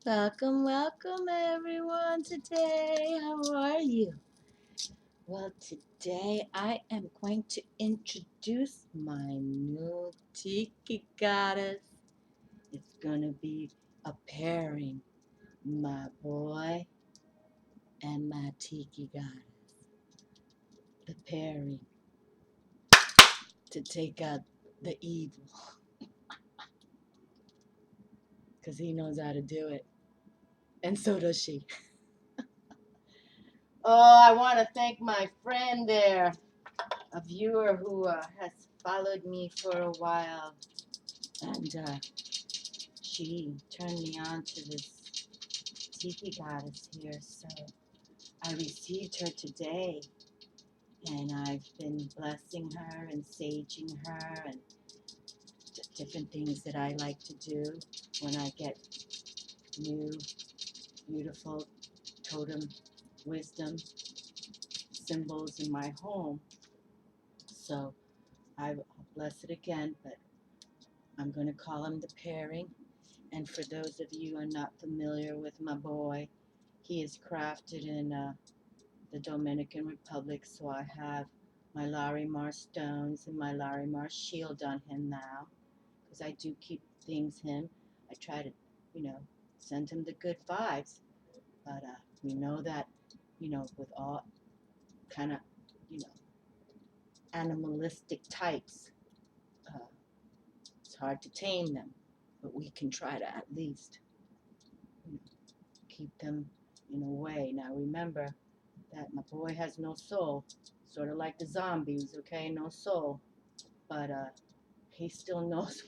Welcome, welcome everyone today. How are you? Well, today I am going to introduce my new Tiki goddess. It's going to be a pairing, my boy and my Tiki goddess. The pairing to take out the evil. Because he knows how to do it. And so does she. Oh, I want to thank my friend there, a viewer who has followed me for a while, and she turned me on to this Tiki goddess here. So I received her today, and I've been blessing her and saging her and different things that I like to do when I get new, beautiful totem wisdom symbols in my home. So I'll bless it again, but I'm going to call him the pairing. And for those of you who are not familiar with my boy, he is crafted in the Dominican Republic. So I have my Larimar stones and my Larimar shield on him now, because I do keep things him. I try to, send him the good vibes. But we know that, with all kind of, animalistic types, uh, it's hard to tame them. But we can try to at least keep them in a way. Now remember that my boy has no soul, sort of like the zombies, okay? No soul, but he still knows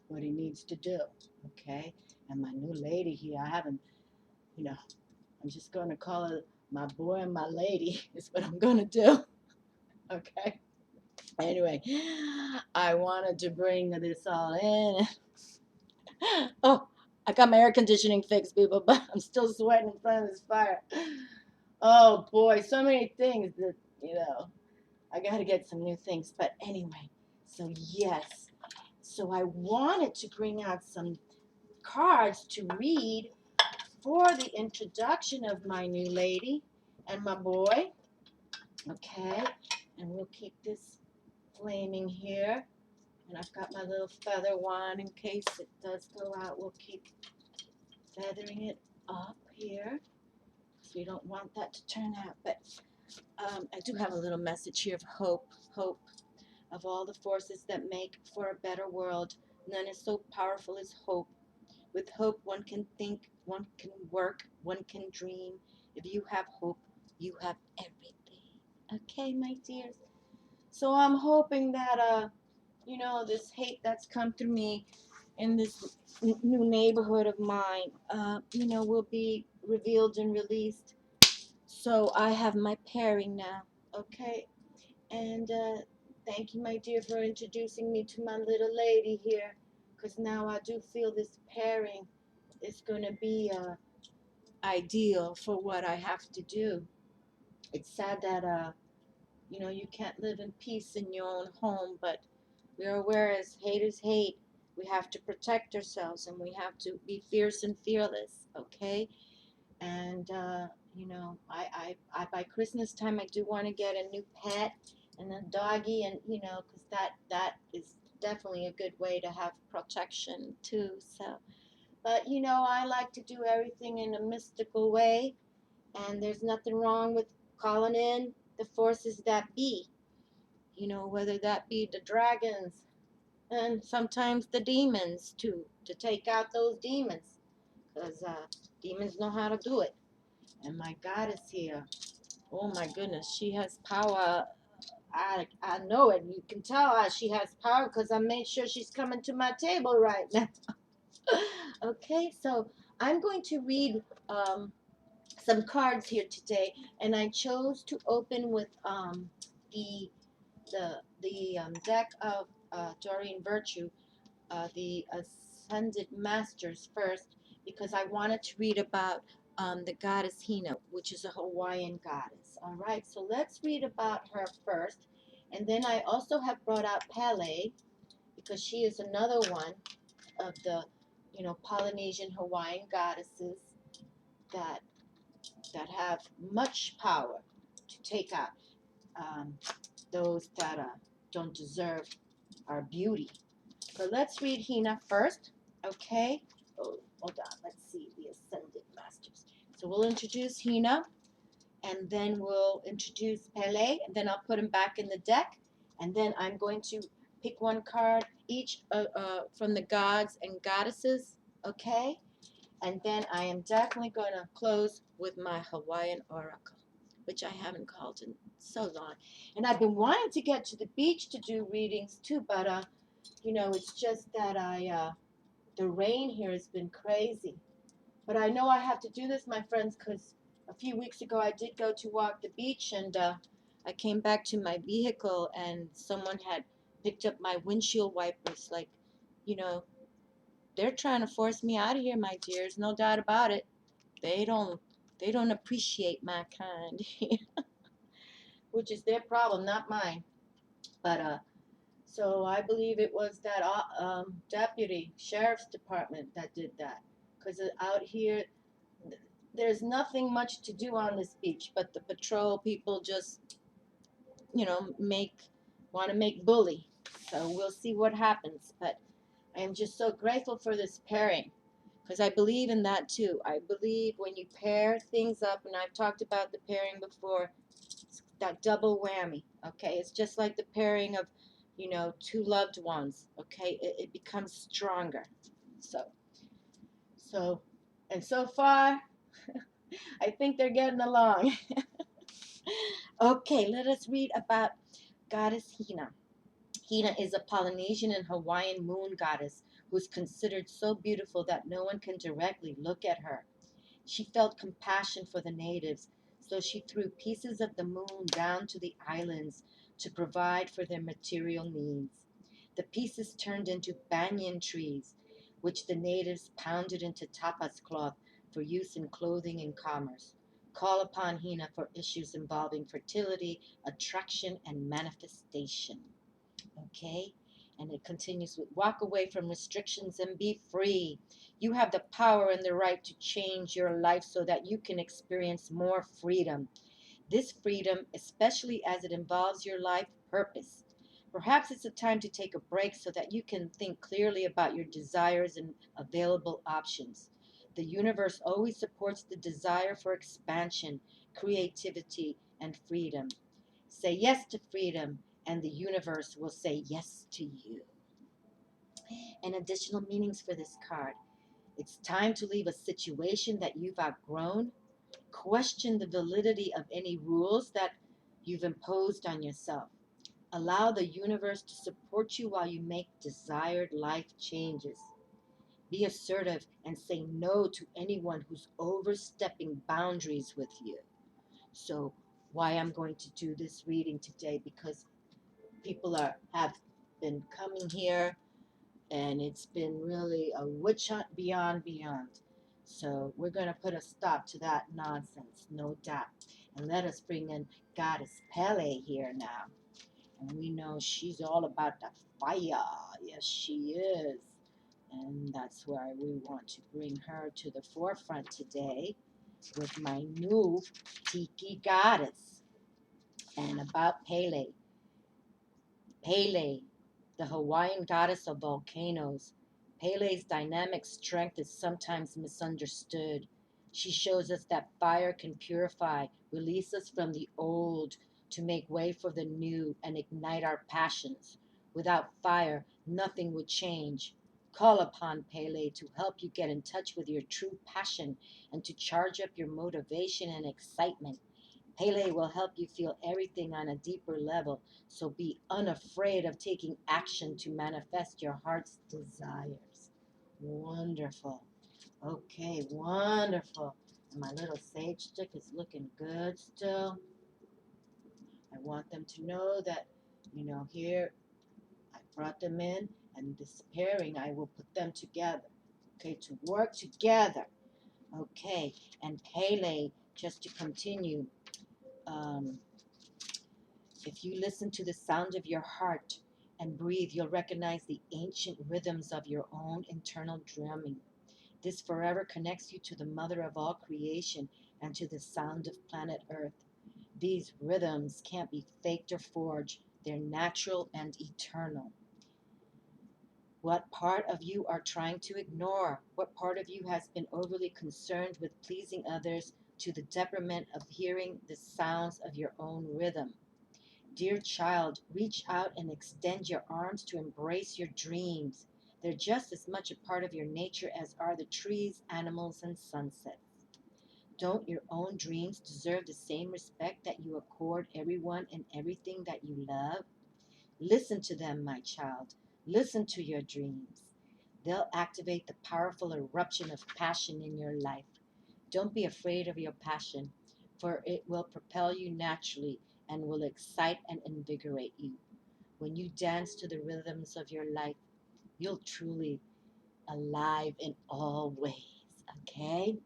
what he needs to do, okay? And my new lady here, I haven't, I'm just going to call her my boy and my lady is what I'm going to do, okay? Anyway, I wanted to bring this all in. Oh, I got my air conditioning fixed, people, but I'm still sweating in front of this fire. Oh boy, so many things that, I got to get some new things. But anyway, so yes. So I wanted to bring out some cards to read for the introduction of my new lady and my boy. Okay, and we'll keep this flaming here. And I've got my little feather wand in case it does go out. We'll keep feathering it up here. So we don't want that to turn out. But I do have a little message here of hope. Hope of all the forces that make for a better world. None is so powerful as hope. With hope, one can think, one can work, one can dream. If you have hope, you have everything. Okay, my dears. So I'm hoping that this hate that's come through me in this new neighborhood of mine, will be revealed and released. So I have my pairing now, okay? And thank you, my dear, for introducing me to my little lady here, because now I do feel this pairing is going to be ideal for what I have to do. It's sad that, you can't live in peace in your own home, but we are aware as haters hate. We have to protect ourselves and we have to be fierce and fearless, okay? And I by Christmas time I do want to get a new pet and a doggy, and because that is definitely a good way to have protection too. So, but I like to do everything in a mystical way, and there's nothing wrong with calling in the forces that be. Whether that be the dragons and sometimes the demons too, to take out those demons, because demons know how to do it. And my goddess here, oh my goodness, she has power. I know it. You can tell she has power because I made sure she's coming to my table right now. Okay, so I'm going to read some cards here today, and I chose to open with the deck of Doreen Virtue, the Ascended Masters first, because I wanted to read about the goddess Hina, which is a Hawaiian goddess. All right, so let's read about her first. And then I also have brought out Pele, because she is another one of the you know, Polynesian Hawaiian goddesses that have much power to take out those that don't deserve our beauty. So let's read Hina first, okay? Oh, hold on, let's see the Ascended Masters. So we'll introduce Hina, and then we'll introduce Pele, and then I'll put him back in the deck, and then I'm going to pick one card each from the gods and goddesses, okay? And then I am definitely going to close with my Hawaiian oracle, which I haven't called in so long. And I've been wanting to get to the beach to do readings too, but you know, it's just that the rain here has been crazy. But I know I have to do this, my friends, because a few weeks ago I did go to walk the beach, and I came back to my vehicle and someone had picked up my windshield wipers. Like, you know, they're trying to force me out of here, my dears. No doubt about it. They don't appreciate my kind, which is their problem, not mine. But so I believe it was that deputy sheriff's department that did that, because out here there's nothing much to do on this beach, but the patrol people just, you know, want to make bully. So we'll see what happens. But I am just so grateful for this pairing, because I believe in that too. I believe when you pair things up, and I've talked about the pairing before, it's that double whammy, okay? It's just like the pairing of, you know, two loved ones, okay? It becomes stronger. So, and so far, I think they're getting along. Okay, let us read about Goddess Hina. Hina is a Polynesian and Hawaiian moon goddess who's considered so beautiful that no one can directly look at her. She felt compassion for the natives, so she threw pieces of the moon down to the islands to provide for their material needs. The pieces turned into banyan trees, which the natives pounded into tapas cloth for use in clothing and commerce. Call upon Hina for issues involving fertility, attraction, and manifestation. Okay? And it continues with walk away from restrictions and be free. You have the power and the right to change your life so that you can experience more freedom. This freedom, especially as it involves your life purpose. Perhaps it's a time to take a break so that you can think clearly about your desires and available options. The universe always supports the desire for expansion, creativity, and freedom. Say yes to freedom, and the universe will say yes to you. And additional meanings for this card. It's time to leave a situation that you've outgrown. Question the validity of any rules that you've imposed on yourself. Allow the universe to support you while you make desired life changes. Be assertive and say no to anyone who's overstepping boundaries with you. So, why I'm going to do this reading today, because people have been coming here, and it's been really a witch hunt beyond. So we're going to put a stop to that nonsense, no doubt. And let us bring in Goddess Pele here now. And we know she's all about the fire. Yes, she is. And that's why we want to bring her to the forefront today with my new Tiki goddess. And about Pele. Pele, the Hawaiian goddess of volcanoes. Pele's dynamic strength is sometimes misunderstood. She shows us that fire can purify, release us from the old to make way for the new and ignite our passions. Without fire, nothing would change. Call upon Pele to help you get in touch with your true passion and to charge up your motivation and excitement. Pele will help you feel everything on a deeper level, so be unafraid of taking action to manifest your heart's desires. Wonderful. Okay, wonderful. And my little sage stick is looking good still. I want them to know that, you know, here I brought them in, and this pairing, I will put them together. Okay, to work together. Okay, and Pele, just to continue, um, if you listen to the sound of your heart, and breathe, you'll recognize the ancient rhythms of your own internal drumming. This forever connects you to the mother of all creation and to the sound of planet Earth. These rhythms can't be faked or forged. They're natural and eternal. What part of you are trying to ignore? What part of you has been overly concerned with pleasing others to the detriment of hearing the sounds of your own rhythm? Dear child, reach out and extend your arms to embrace your dreams. They're just as much a part of your nature as are the trees, animals, and sunsets. Don't your own dreams deserve the same respect that you accord everyone and everything that you love? Listen to them, my child. Listen to your dreams. They'll activate the powerful eruption of passion in your life. Don't be afraid of your passion, for it will propel you naturally and will excite and invigorate you. When you dance to the rhythms of your life, you'll truly alive in all ways. Okay?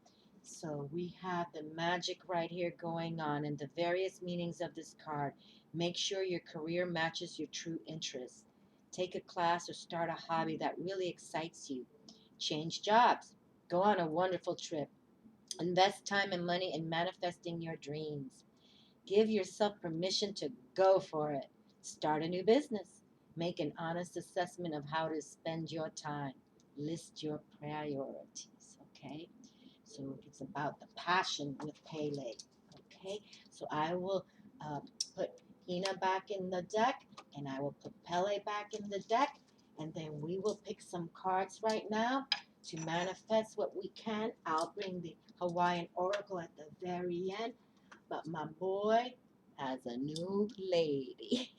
So we have the magic right here going on and the various meanings of this card. Make sure your career matches your true interests. Take a class or start a hobby that really excites you. Change jobs. Go on a wonderful trip. Invest time and money in manifesting your dreams. Give yourself permission to go for it. Start a new business. Make an honest assessment of how to spend your time. List your priorities, okay? So it's about the passion with Pele, okay? So I will put Hina back in the deck, and I will put Pele back in the deck, and then we will pick some cards right now to manifest what we can. I'll bring the Hawaiian Oracle at the very end, but my boy has a new lady.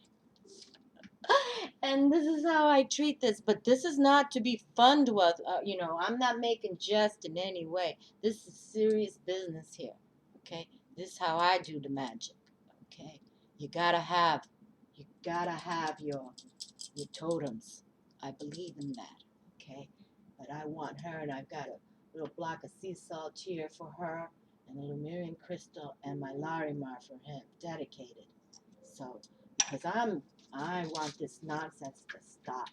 And this is how I treat this, but this is not to be fun with. I'm not making jest in any way. This is serious business here, okay? This is how I do the magic, okay? You gotta have your totems. I believe in that, okay? But I want her, and I've got a little block of sea salt here for her, and a Lemurian crystal, and my Larimar for him, dedicated. So, because I want this nonsense to stop,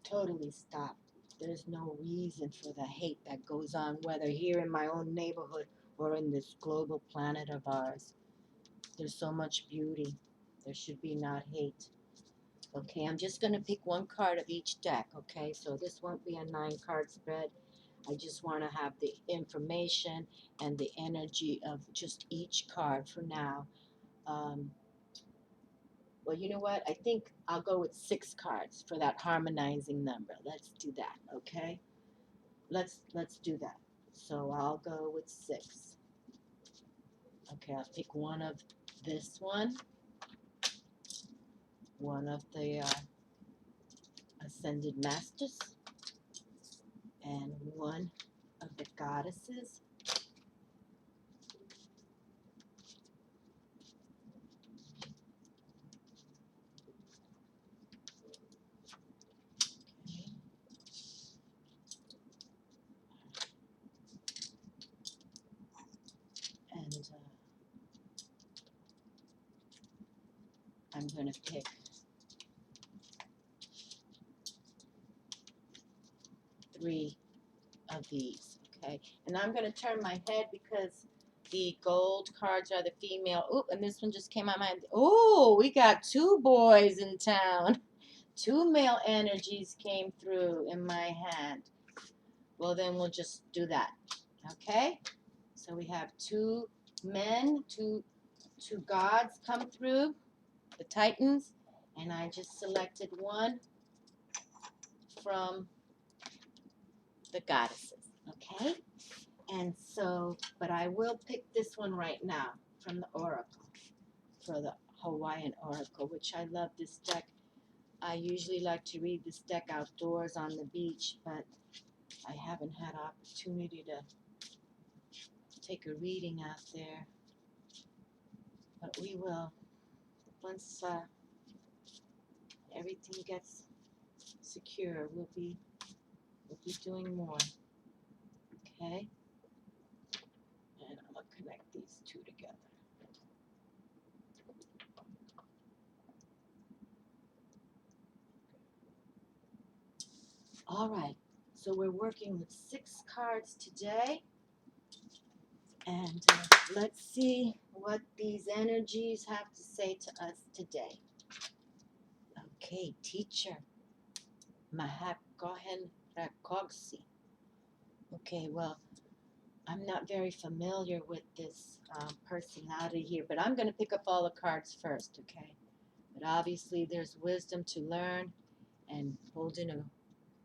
totally stop. There's no reason for the hate that goes on, whether here in my own neighborhood or in this global planet of ours. There's so much beauty. There should be not hate. Okay, I'm just going to pick one card of each deck, okay? So this won't be a 9-card spread. I just want to have the information and the energy of just each card for now. Well, you know what? I think I'll go with 6 cards for that harmonizing number. Let's do that, okay? Let's do that. So I'll go with 6. Okay, I'll pick one of this one of the Ascended Masters, and one of the Goddesses. Okay. And I'm going to pick 3 of these, okay? And I'm going to turn my head because the gold cards are the female. Oh, and this one just came out of my hand. Oh, we got 2 boys in town. 2 male energies came through in my hand. Well, then we'll just do that, okay? So we have 2 men, two gods come through, the Titans, and I just selected one from the Goddesses, okay? And so, but I will pick this one right now from the Oracle, for the Hawaiian Oracle, which I love this deck. I usually like to read this deck outdoors on the beach, but I haven't had opportunity to take a reading out there. But we will, once everything gets secure, we'll be doing more, okay? And I'm going to connect these 2 together. All right, so we're working with 6 cards today. And let's see what these energies have to say to us today. Okay, teacher. Mahachohan Ragoczy. Okay, well, I'm not very familiar with this personality here, but I'm going to pick up all the cards first, okay? But obviously there's wisdom to learn, and holding a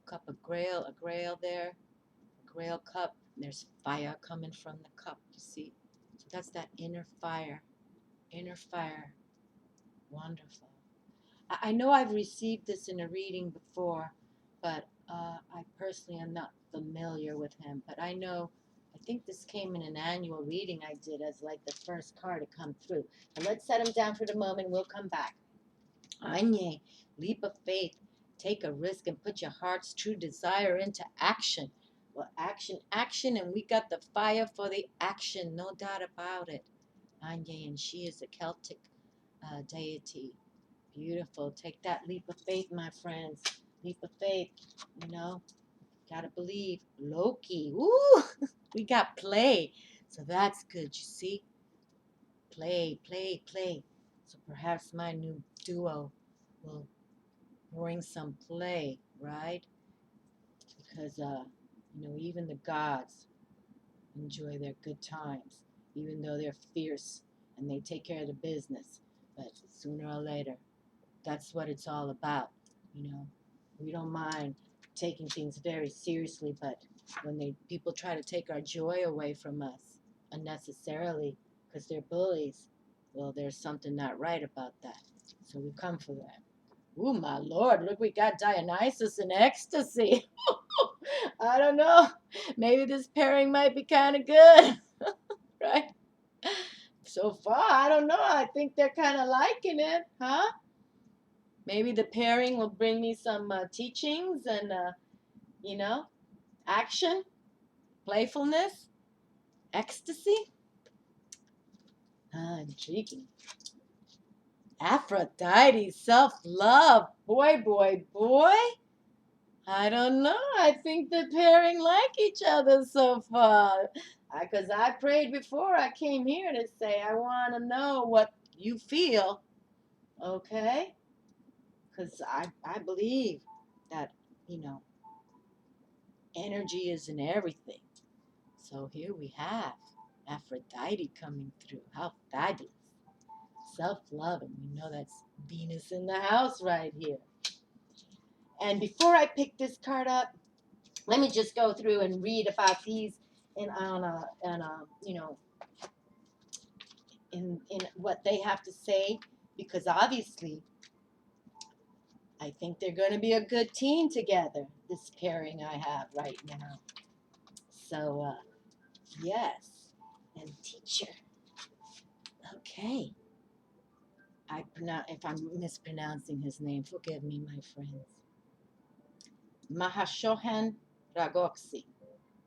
cup of grail, a grail there, a grail cup. There's fire coming from the cup, you see? So that's that inner fire, inner fire. Wonderful. I know I've received this in a reading before, but I personally am not familiar with him. But I know, I think this came in an annual reading I did as like the first card to come through. But let's set him down for the moment. We'll come back. Aine, leap of faith. Take a risk and put your heart's true desire into action. Well, action, action, and we got the fire for the action, no doubt about it. Aine, and she is a Celtic deity. Beautiful. Take that leap of faith, my friends. Leap of faith. You know, gotta believe. Loki. Ooh, we got play. So that's good, you see? Play, play, play. So perhaps my new duo will bring some play, right? Because, you know, even the gods enjoy their good times, even though they're fierce and they take care of the business. But sooner or later, that's what it's all about, you know. We don't mind taking things very seriously, but when people try to take our joy away from us unnecessarily because they're bullies, well, there's something not right about that. So we come for that. Ooh, my Lord, look, we got Dionysus in ecstasy. I don't know. Maybe this pairing might be kind of good, right? So far, I don't know. I think they're kind of liking it, huh? Maybe the pairing will bring me some teachings and, you know, action, playfulness, ecstasy. Intriguing. Aphrodite self-love. Boy, boy, boy. I don't know. I think the pairing like each other so far. Because I prayed before I came here to say, I want to know what you feel. Okay? Because I believe that, you know, energy is in everything. So here we have Aphrodite coming through. How fabulous. Self-love, and we know that's Venus in the house right here. And before I pick this card up, let me just go through and read about these in you know, in what they have to say, because obviously I think they're going to be a good team together, this pairing I have right now. So yes, and teacher. Okay. If I'm mispronouncing his name, forgive me, my friends. Mahachohan Ragoczy,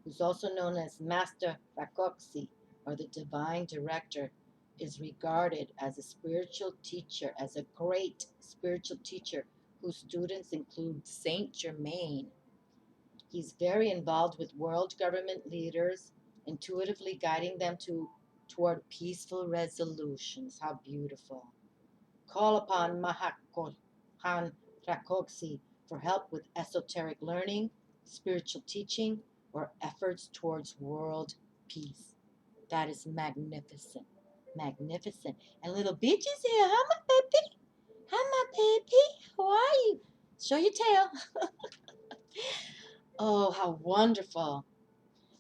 who's also known as Master Ragoczy, or the Divine Director, is regarded as a spiritual teacher, as a great spiritual teacher whose students include Saint Germain. He's very involved with world government leaders, intuitively guiding them toward peaceful resolutions. How beautiful. Call upon Mahachohan Ragoczy for help with esoteric learning, spiritual teaching, or efforts towards world peace. That is magnificent. Magnificent. And little Beach is here. Hi, my baby. Hi, my baby. How are you? Show your tail. Oh, how wonderful.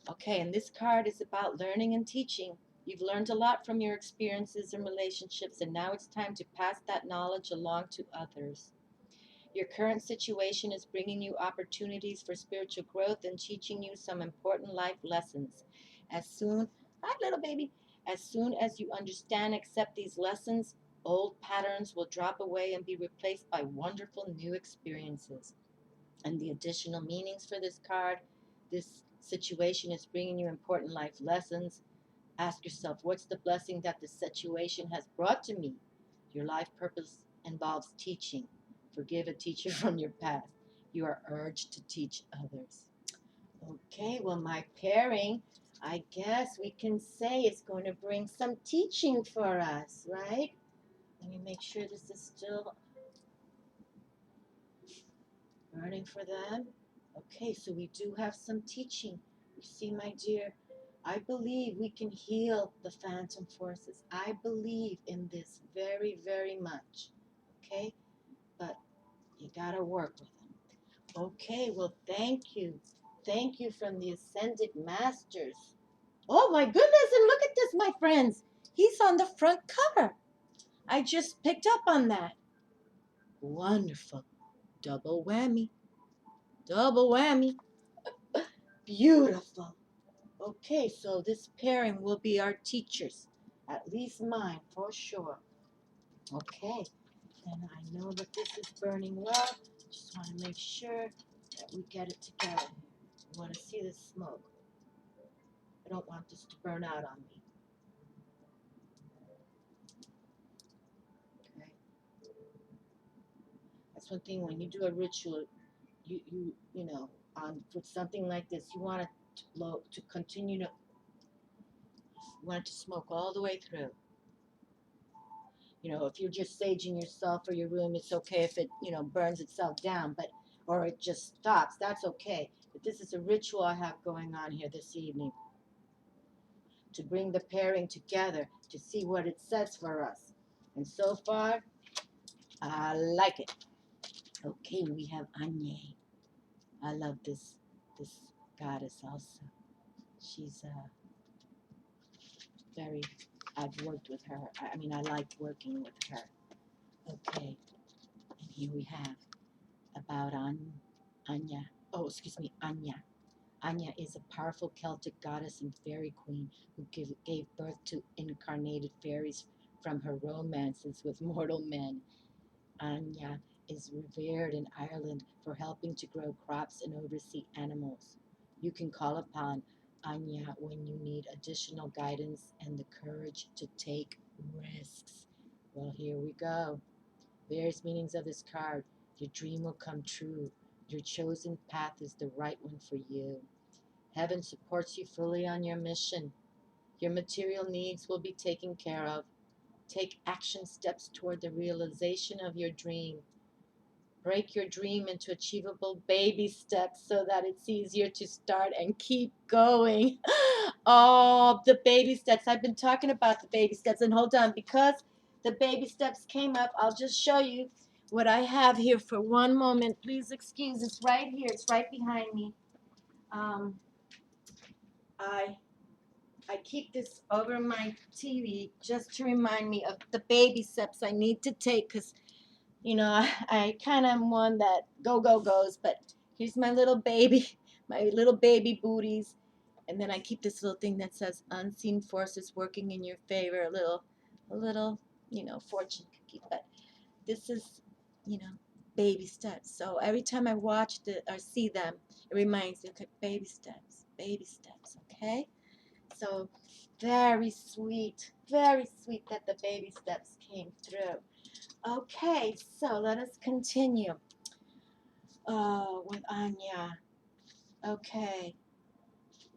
Okay, and this card is about learning and teaching. You've learned a lot from your experiences and relationships, and now it's time to pass that knowledge along to others. Your current situation is bringing you opportunities for spiritual growth and teaching you some important life lessons. Hi little baby, as soon as you understand and accept these lessons, old patterns will drop away and be replaced by wonderful new experiences. And the additional meanings for this card, this situation is bringing you important life lessons. Ask yourself, what's the blessing that this situation has brought to me? Your life purpose involves teaching. Forgive a teacher from your past. you are urged to teach others. Okay, well, my pairing, I guess we can say it's going to bring some teaching for us, right? Let me make sure this is still burning for them. Okay, so we do have some teaching. You see, my dear, I believe we can heal the phantom forces. I believe in this very, very much. Okay, but you gotta work with them. Okay, well, thank you. Thank you from the Ascended Masters. Oh my goodness, and look at this, my friends. He's on the front cover. I just picked up on that. Wonderful. Double whammy. Double whammy. Beautiful. Okay, so this pairing will be our teachers. At least mine, for sure. Okay, and I know that this is burning well. Just want to make sure that we get it together. I want to see the smoke. I don't want this to burn out on me. Okay. That's one thing when you do a ritual, you know, with something like this, you want it to blow, to continue to, you want it to smoke all the way through. You know, if you're just saging yourself or your room, it's okay if it, you know, burns itself down, but, or it just stops, that's okay. But this is a ritual I have going on here this evening to bring the pairing together to see what it says for us. And so far, I like it. Okay, we have Aine. I love this goddess also. She's very, I've worked with her. I mean, I like working with her. Okay, and here we have about Anya. Oh, excuse me, Anya. Anya is a powerful Celtic goddess and fairy queen who gave birth to incarnated fairies from her romances with mortal men. Anya is revered in Ireland for helping to grow crops and oversee animals. You can call upon Anya when you need additional guidance and the courage to take risks. Well, here we go. Various meanings of this card. Your dream will come true. Your chosen path is the right one for you. Heaven supports you fully on your mission. Your material needs will be taken care of. Take action steps toward the realization of your dream. Break your dream into achievable baby steps so that it's easier to start and keep going. Oh, the baby steps. I've been talking about the baby steps. And hold on, because the baby steps came up, I'll just show you what I have here for one moment. Please excuse, it's right here. It's right behind me. I keep this over my TV just to remind me of the baby steps I need to take because, you know, I kind of am one that goes, but here's my little baby, my little baby booties. And then I keep this little thing that says unseen forces working in your favor, a little, you know, fortune cookie. But this is, you know, baby steps. So every time I watch or see them, it reminds me, okay, baby steps, okay? So very sweet that the baby steps came through. Okay, so let us continue with Anya. Okay,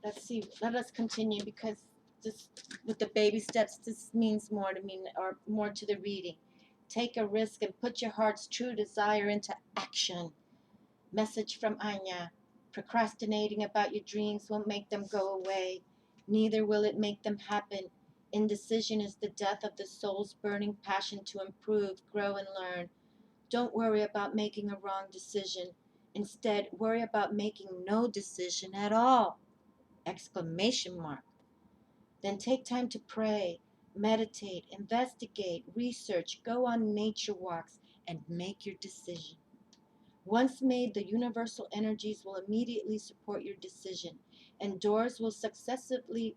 let's see. Let us continue because this, with the baby steps, this means more to me, or more to the reading. Take a risk and put your heart's true desire into action. Message from Anya. Procrastinating about your dreams won't make them go away. Neither will it make them happen. Indecision is the death of the soul's burning passion to improve, grow, and learn. Don't worry about making a wrong decision. Instead, worry about making no decision at all! Exclamation mark. Then take time to pray, meditate, investigate, research, go on nature walks, and make your decision. Once made, the universal energies will immediately support your decision, and doors will successively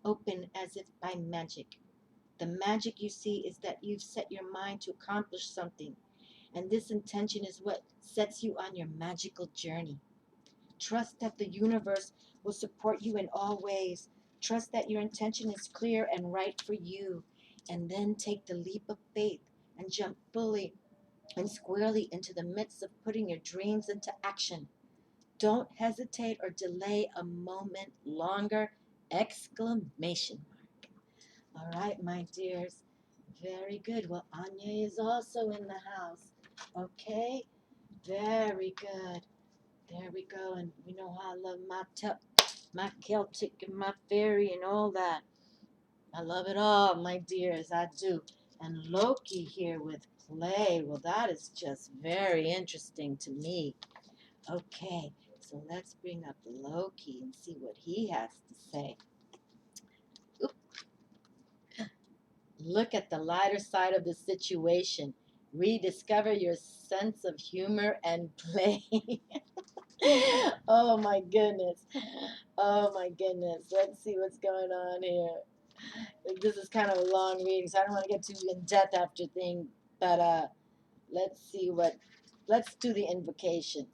open as if by magic. The magic you see is that you've set your mind to accomplish something, and this intention is what sets you on your magical journey. Trust that the universe will support you in all ways. Trust that your intention is clear and right for you, and then take the leap of faith and jump fully and squarely into the midst of putting your dreams into action. Don't hesitate or delay a moment longer! Exclamation mark. All right, my dears. Very good. Well, Anya is also in the house. Okay. Very good. There we go. And you know how I love my Celtic and my fairy and all that. I love it all, my dears. I do. And Loki here with play. Well, that is just very interesting to me. Okay, so let's bring up Loki and see what he has to say. Oop. Look at the lighter side of the situation. Rediscover your sense of humor and play. Oh my goodness. Oh my goodness. Let's see what's going on here. This is kind of a long reading, so I don't want to get too in depth after thing, but let's do the invocation.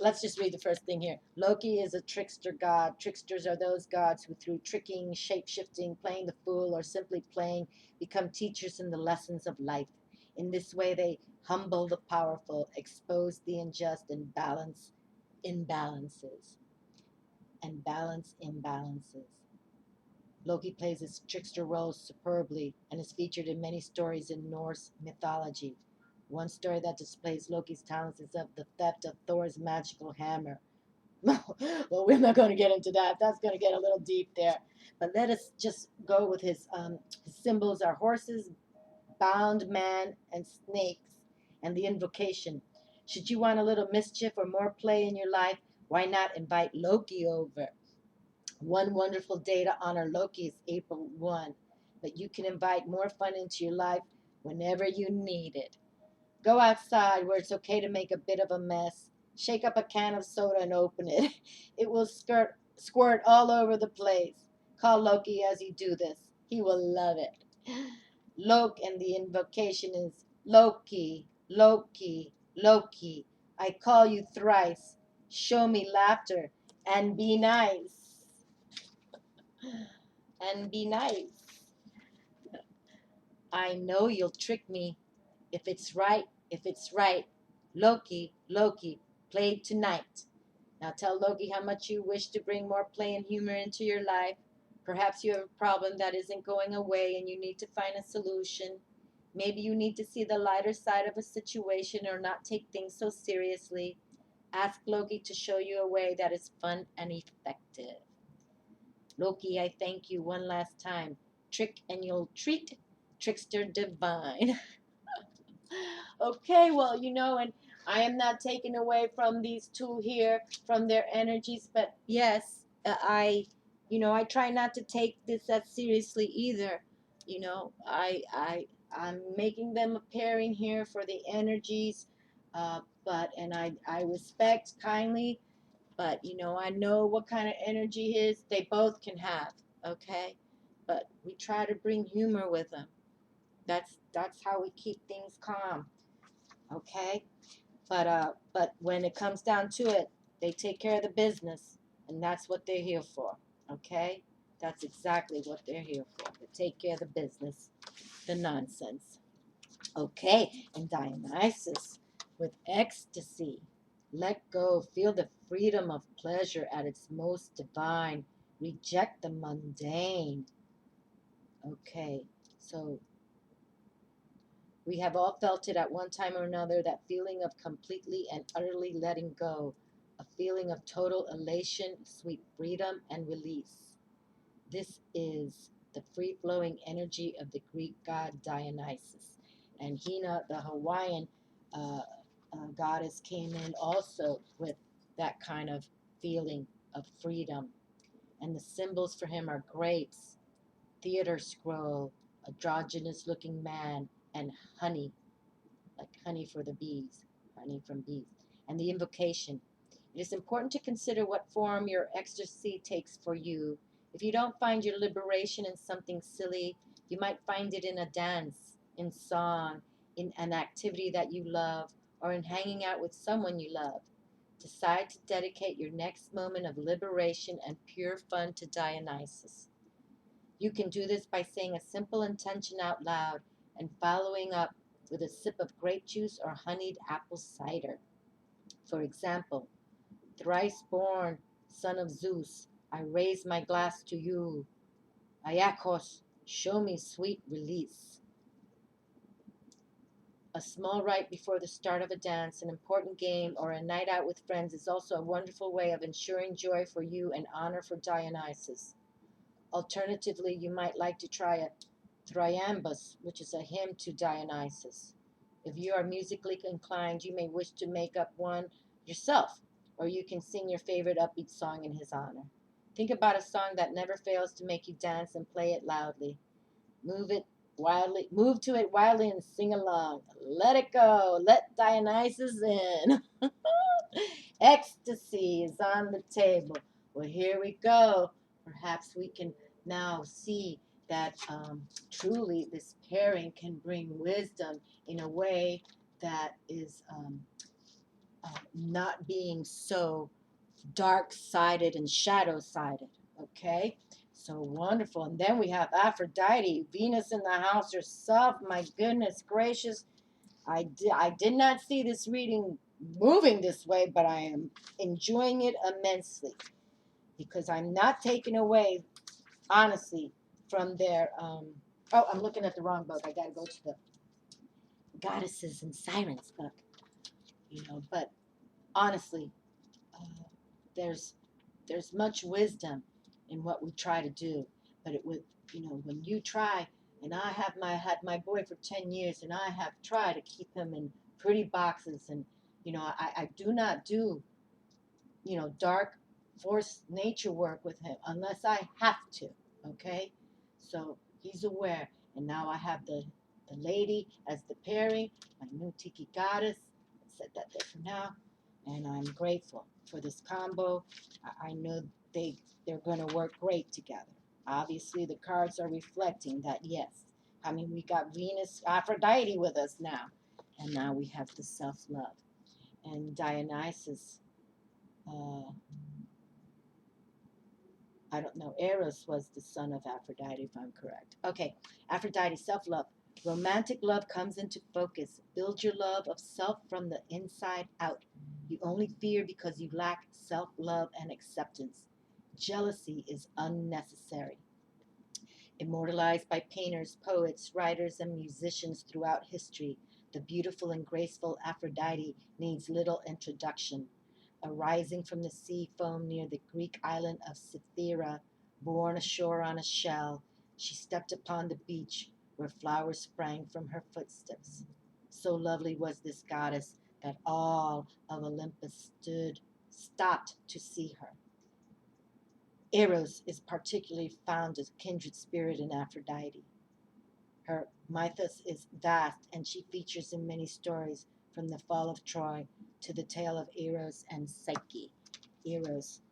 Let's just read the first thing here. Loki is a trickster god. Tricksters are those gods who, through tricking, shape-shifting, playing the fool, or simply playing, become teachers in the lessons of life. In this way, they humble the powerful, expose the unjust, and balance imbalances. Loki plays his trickster role superbly and is featured in many stories in Norse mythology. One story that displays Loki's talents is of the theft of Thor's magical hammer. Well, we're not going to get into that. That's going to get a little deep there. But let us just go with his symbols are horses, bound man, and snakes, and the invocation. Should you want a little mischief or more play in your life, why not invite Loki over? One wonderful day to honor Loki is April 1, but you can invite more fun into your life whenever you need it. Go outside where it's okay to make a bit of a mess. Shake up a can of soda and open it. It will squirt all over the place. Call Loki as you do this. He will love it. Loki, and the invocation is Loki, Loki, Loki. I call you thrice. Show me laughter and be nice. And be nice. I know you'll trick me. If it's right, if it's right. Loki, Loki, play tonight. Now tell Loki how much you wish to bring more play and humor into your life. Perhaps you have a problem that isn't going away and you need to find a solution. Maybe you need to see the lighter side of a situation or not take things so seriously. Ask Loki to show you a way that is fun and effective. Loki, I thank you one last time. Trick and you'll treat, trickster divine. Okay, well, and I am not taking away from these two here, from their energies, but yes, I try not to take this as seriously either. I'm making them a pairing here for the energies, and I respect kindly, but, I know what kind of energy is they both can have, okay? But we try to bring humor with them. That's how we keep things calm. Okay, but when it comes down to it, they take care of the business, and that's what they're here for. Okay, that's exactly what they're here for. To take care of the business, the nonsense. Okay, and Dionysus with ecstasy. Let go, feel the freedom of pleasure at its most divine. Reject the mundane. Okay, so we have all felt it at one time or another, that feeling of completely and utterly letting go, a feeling of total elation, sweet freedom, and release. This is the free-flowing energy of the Greek god Dionysus. And Hina, the Hawaiian goddess, came in also with that kind of feeling of freedom. And the symbols for him are grapes, theater scroll, androgynous-looking man, and honey, like honey for the bees, honey from bees. And the invocation. It is important to consider what form your ecstasy takes for you. If you don't find your liberation in something silly, you might find it in a dance, in song, in an activity that you love, or in hanging out with someone you love. Decide to dedicate your next moment of liberation and pure fun to Dionysus. You can do this by saying a simple intention out loud and following up with a sip of grape juice or honeyed apple cider. For example, thrice born son of Zeus, I raise my glass to you. Iacchos, show me sweet release. A small rite before the start of a dance, an important game, or a night out with friends is also a wonderful way of ensuring joy for you and honor for Dionysus. Alternatively, you might like to try a thriambus, which is a hymn to Dionysus. If you are musically inclined, you may wish to make up one yourself, or you can sing your favorite upbeat song in his honor. Think about a song that never fails to make you dance and play it loudly. Move to it wildly and sing along. Let it go. Let Dionysus in. Ecstasy is on the table. Well, here we go. Perhaps we can now see that truly this pairing can bring wisdom in a way that is not being so dark-sided and shadow-sided. Okay? So wonderful. And then we have Aphrodite, Venus in the house herself. My goodness gracious. I did not see this reading moving this way, but I am enjoying it immensely because I'm not taken away, honestly, from their, oh, I'm looking at the wrong book. I got to go to the Goddesses and Sirens book, but honestly, there's much wisdom in what we try to do, but it would, when you try, and I have had my boy for 10 years, and I have tried to keep him in pretty boxes, and I do not do dark force nature work with him unless I have to. Okay, so he's aware, and now I have the lady as the pairing, my new Tiki goddess. I said that there for now, and I'm grateful for this combo. I know they're going to work great together. Obviously, the cards are reflecting that, yes. I mean, we got Venus, Aphrodite with us now, and now we have the self-love. And Dionysus, I don't know, Eros was the son of Aphrodite, if I'm correct. Okay, Aphrodite, self-love. Romantic love comes into focus. Build your love of self from the inside out. You only fear because you lack self-love and acceptance. Jealousy is unnecessary. Immortalized by painters, poets, writers, and musicians throughout history, the beautiful and graceful Aphrodite needs little introduction. Arising from the sea foam near the Greek island of Cythera, borne ashore on a shell, she stepped upon the beach where flowers sprang from her footsteps. So lovely was this goddess that all of Olympus stopped to see her. Eros is particularly found as kindred spirit in Aphrodite. Her mythos is vast, and she features in many stories, from the fall of Troy to the tale of Eros and Psyche. Eros,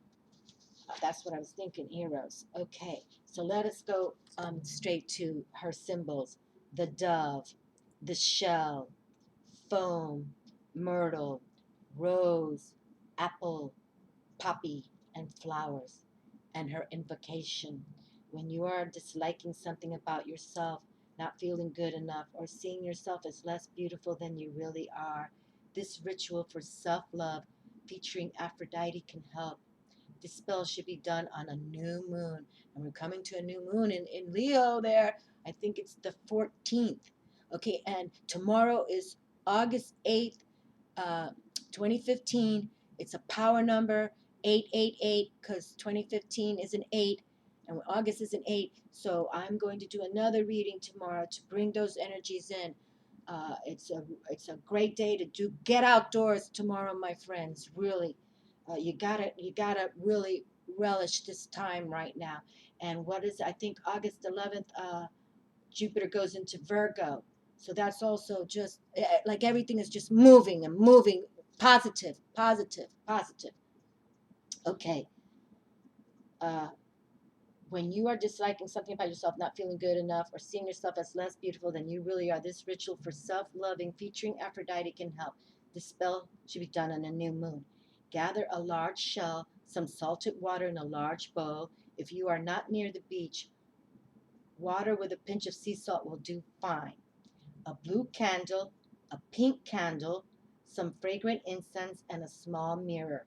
that's what I was thinking, Eros. Okay, so let us go straight to her symbols. The dove, the shell, foam, myrtle, rose, apple, poppy, and flowers. And her invocation. When you are disliking something about yourself, not feeling good enough, or seeing yourself as less beautiful than you really are, this ritual for self-love featuring Aphrodite can help. This spell should be done on a new moon. And we're coming to a new moon in Leo there. I think it's the 14th. Okay, and tomorrow is August 8th, 2015. It's a power number, 888, because 2015 is an 8, and August is an 8. So I'm going to do another reading tomorrow to bring those energies in. It's a great day to get outdoors tomorrow, my friends. Really, you gotta really relish this time right now. And what is I think August 11th? Jupiter goes into Virgo. So that's also just like everything is just moving and moving. Positive, positive, positive. Okay. When you are disliking something about yourself, not feeling good enough, or seeing yourself as less beautiful than you really are, this ritual for self-loving featuring Aphrodite can help. This spell should be done on a new moon. Gather a large shell, some salted water in a large bowl. If you are not near the beach, water with a pinch of sea salt will do fine. a blue candle, a pink candle, some fragrant incense, and a small mirror.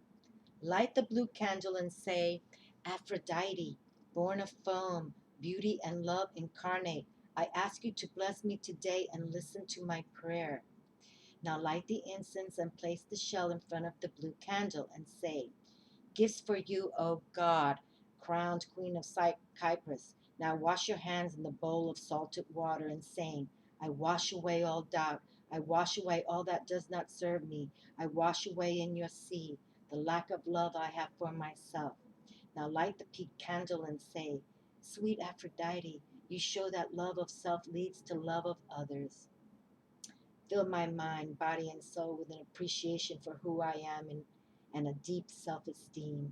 Light the blue candle and say, Aphrodite, born of foam, beauty and love incarnate, I ask you to bless me today and listen to my prayer. Now light the incense and place the shell in front of the blue candle and say, Gifts for you, O God, crowned Queen of Cyprus. Now wash your hands in the bowl of salted water and saying, I wash away all doubt. I wash away all that does not serve me. I wash away in your sea the lack of love I have for myself. Now light the pink candle and say, Sweet Aphrodite, you show that love of self leads to love of others. Fill my mind, body, and soul with an appreciation for who I am and a deep self-esteem.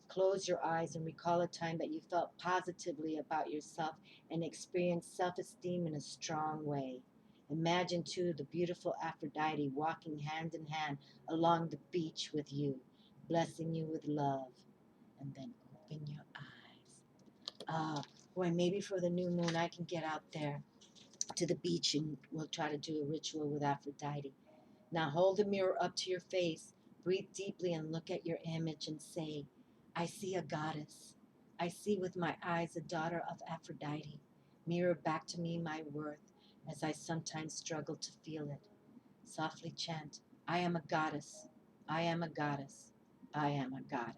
Close your eyes and recall a time that you felt positively about yourself and experienced self-esteem in a strong way. Imagine, too, the beautiful Aphrodite walking hand in hand along the beach with you, blessing you with love. And then open your eyes. Boy, maybe for the new moon I can get out there to the beach and we'll try to do a ritual with Aphrodite. Now hold the mirror up to your face, breathe deeply and look at your image and say, I see a goddess. I see with my eyes a daughter of Aphrodite. Mirror back to me my worth as I sometimes struggle to feel it. Softly chant, I am a goddess. I am a goddess. I am a goddess.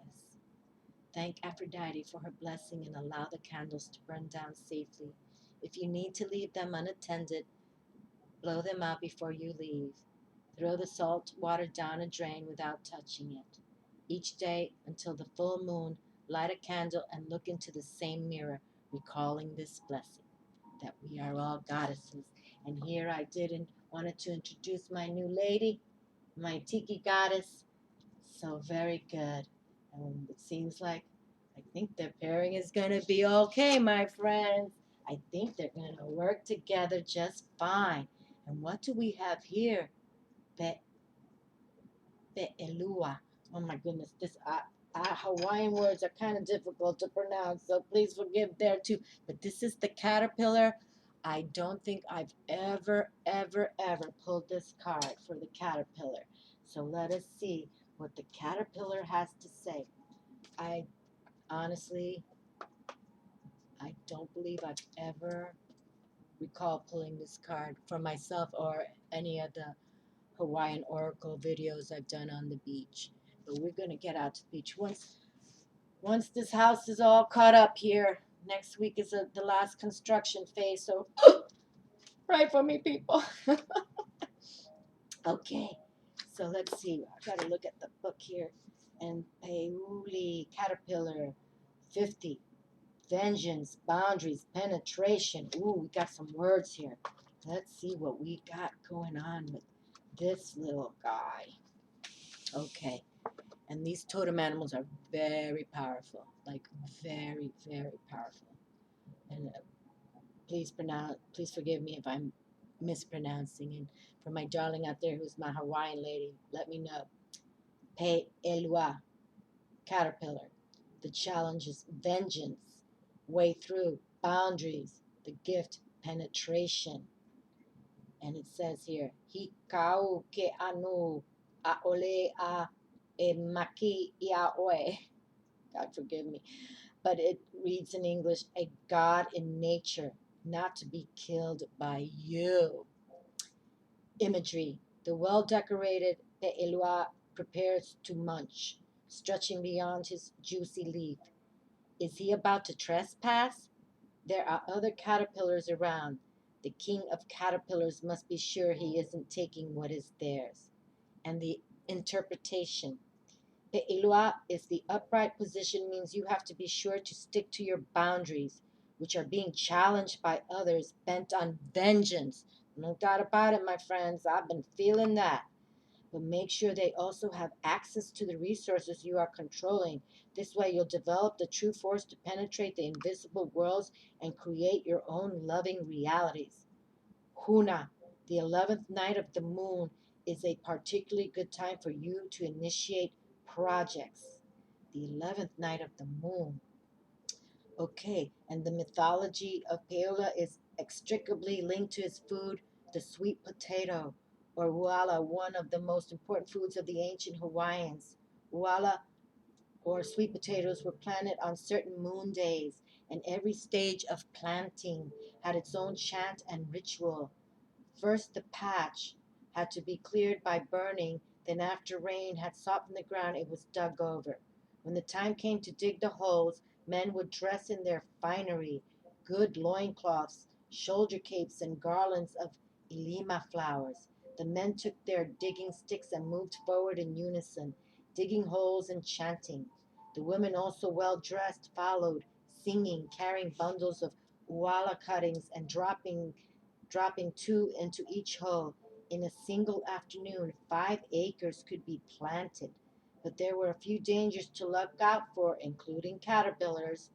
Thank Aphrodite for her blessing and allow the candles to burn down safely. If you need to leave them unattended, blow them out before you leave. Throw the salt water down a drain without touching it. Each day until the full moon, light a candle and look into the same mirror, recalling this blessing, that we are all goddesses. And here I wanted to introduce my new lady, my Tiki goddess. So very good. And it seems like I think their pairing is going to be okay, my friends. I think they're going to work together just fine. And what do we have here? The Elua. Oh my goodness, this Hawaiian words are kind of difficult to pronounce, so please forgive there too. But this is the caterpillar. I don't think I've ever pulled this card for the caterpillar. So let us see what the caterpillar has to say. I honestly, I don't believe I've ever recall pulling this card for myself or any of the Hawaiian oracle videos I've done on the beach. But we're going to get out to the beach. Once this house is all caught up here, next week is the last construction phase. So pray for me, people. Okay, so let's see. I got to look at the book here. And Peuli, Caterpillar, 50. Vengeance, boundaries, penetration. Ooh, we got some words here. Let's see what we got going on with this little guy. Okay, and these totem animals are very powerful, like very powerful. And please forgive me if I'm mispronouncing. And for my darling out there who's my Hawaiian lady, let me know. Pe Elua, caterpillar. The challenge is vengeance, way through, boundaries, the gift, penetration. And it says here, Hikau ke anu a ole a e maki ia oe. God forgive me. But it reads in English, a God in nature, not to be killed by you. Imagery. The well-decorated Pe'elua prepares to munch, stretching beyond his juicy leaf. Is he about to trespass? There are other caterpillars around. The king of caterpillars must be sure he isn't taking what is theirs. And the interpretation. Pe'ilua is the upright position, means you have to be sure to stick to your boundaries, which are being challenged by others bent on vengeance. No doubt about it, my friends. I've been feeling that. But make sure they also have access to the resources you are controlling. This way you'll develop the true force to penetrate the invisible worlds and create your own loving realities. Huna, the 11th night of the moon, is a particularly good time for you to initiate projects. The 11th night of the moon. Okay, and the mythology of Paola is inextricably linked to his food, The sweet potato, or uala, one of the most important foods of the ancient Hawaiians. Uala, or sweet potatoes, were planted on certain moon days, and every stage of planting had its own chant and ritual. First, the patch had to be cleared by burning, then, after rain had softened the ground, it was dug over. When the time came to dig the holes, men would dress in their finery, good loincloths, shoulder capes, and garlands of ilima flowers. The men took their digging sticks and moved forward in unison, digging holes and chanting. The women, also well dressed, followed, singing, carrying bundles of uala cuttings and dropping two into each hole. In a single afternoon, 5 acres could be planted. But there were a few dangers to look out for, including caterpillars.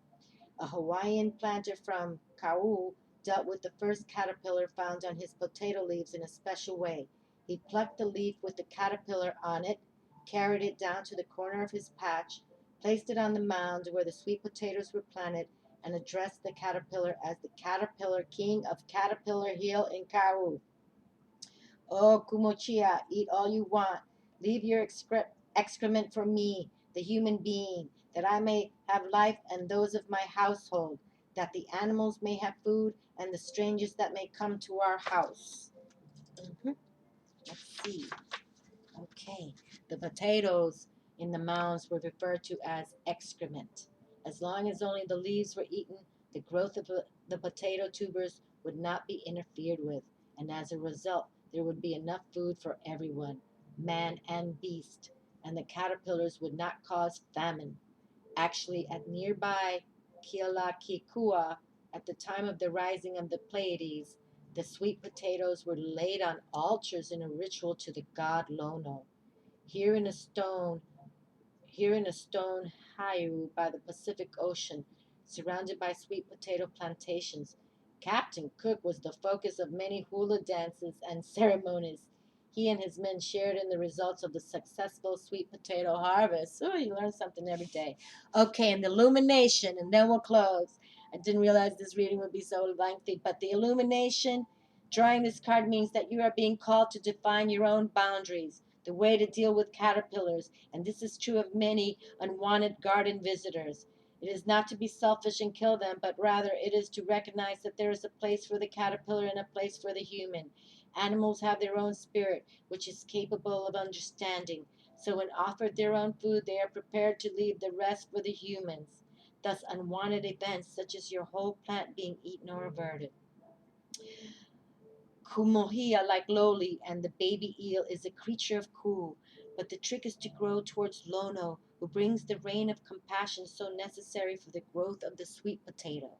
A Hawaiian planter from Kau dealt with the first caterpillar found on his potato leaves in a special way. He plucked the leaf with the caterpillar on it, carried it down to the corner of his patch, placed it on the mound where the sweet potatoes were planted, and addressed the caterpillar as the caterpillar king of Caterpillar Hill in Kau. Oh, Kumochia, eat all you want. Leave your excrement for me, the human being, that I may have life and those of my household, that the animals may have food and the strangers that may come to our house. Let's see. Okay. The potatoes in the mounds were referred to as excrement. As long as only the leaves were eaten, the growth of the potato tubers would not be interfered with, and as a result, there would be enough food for everyone, man and beast, and the caterpillars would not cause famine. Actually, at nearby Kealakekua, at the time of the rising of the Pleiades, the sweet potatoes were laid on altars in a ritual to the god Lono. Here in a stone Here in a stone heiau by the Pacific Ocean, surrounded by sweet potato plantations, Captain Cook was the focus of many hula dances and ceremonies. He and his men shared in the results of the successful sweet potato harvest. Oh, you learn something every day. Okay, and the illumination, and then we'll close. I didn't realize this reading would be so lengthy, but the illumination, drawing this card means that you are being called to define your own boundaries, the way to deal with caterpillars, and this is true of many unwanted garden visitors. It is not to be selfish and kill them, but rather it is to recognize that there is a place for the caterpillar and a place for the human. Animals have their own spirit, which is capable of understanding. So when offered their own food, they are prepared to leave the rest for the humans. Thus, unwanted events such as your whole plant being eaten or averted. Kumohia, like Loli, and the baby eel, is a creature of Ku, but the trick is to grow towards Lono, who brings the rain of compassion so necessary for the growth of the sweet potato.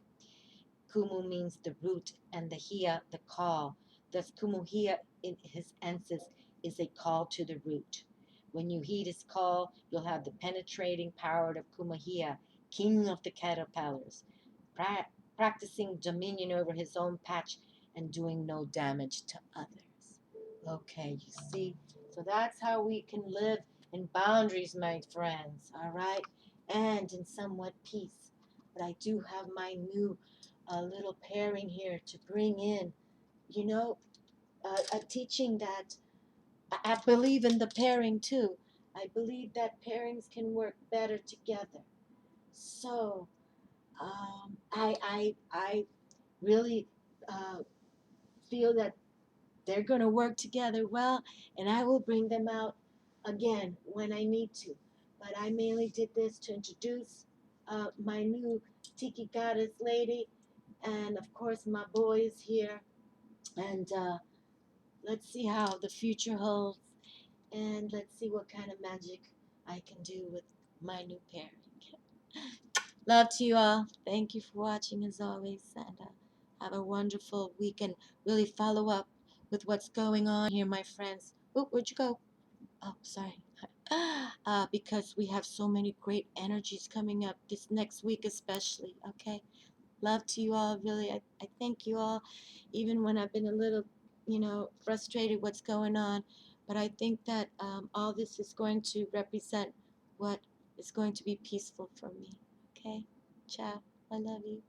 Kumu means the root, and the hia, the call. Thus, Kumuhia, in his essence, is a call to the root. When you heed his call, you'll have the penetrating power of Kumuhia, king of the caterpillars, practicing dominion over his own patch and doing no damage to others. Okay, you see? So that's how we can live in boundaries, my friends, all right? And in somewhat peace. But I do have my new little pairing here to bring in, you know, a teaching that I believe in the pairing too. I believe that pairings can work better together. So I really uh, feel that they're going to work together well, and I will bring them out again when I need to. But I mainly did this to introduce my new Tiki goddess lady, and of course my boy is here, and let's see how the future holds, and let's see what kind of magic I can do with my new pairing. Love to you all. Thank you for watching as always, and have a wonderful week, and really follow up with what's going on here, my friends. Oh, where'd you go? Oh, sorry. Because we have so many great energies coming up this next week especially, okay? Love to you all, really. I thank you all, even when I've been a little, frustrated what's going on. But I think that all this is going to represent what is going to be peaceful for me, okay? Ciao. I love you.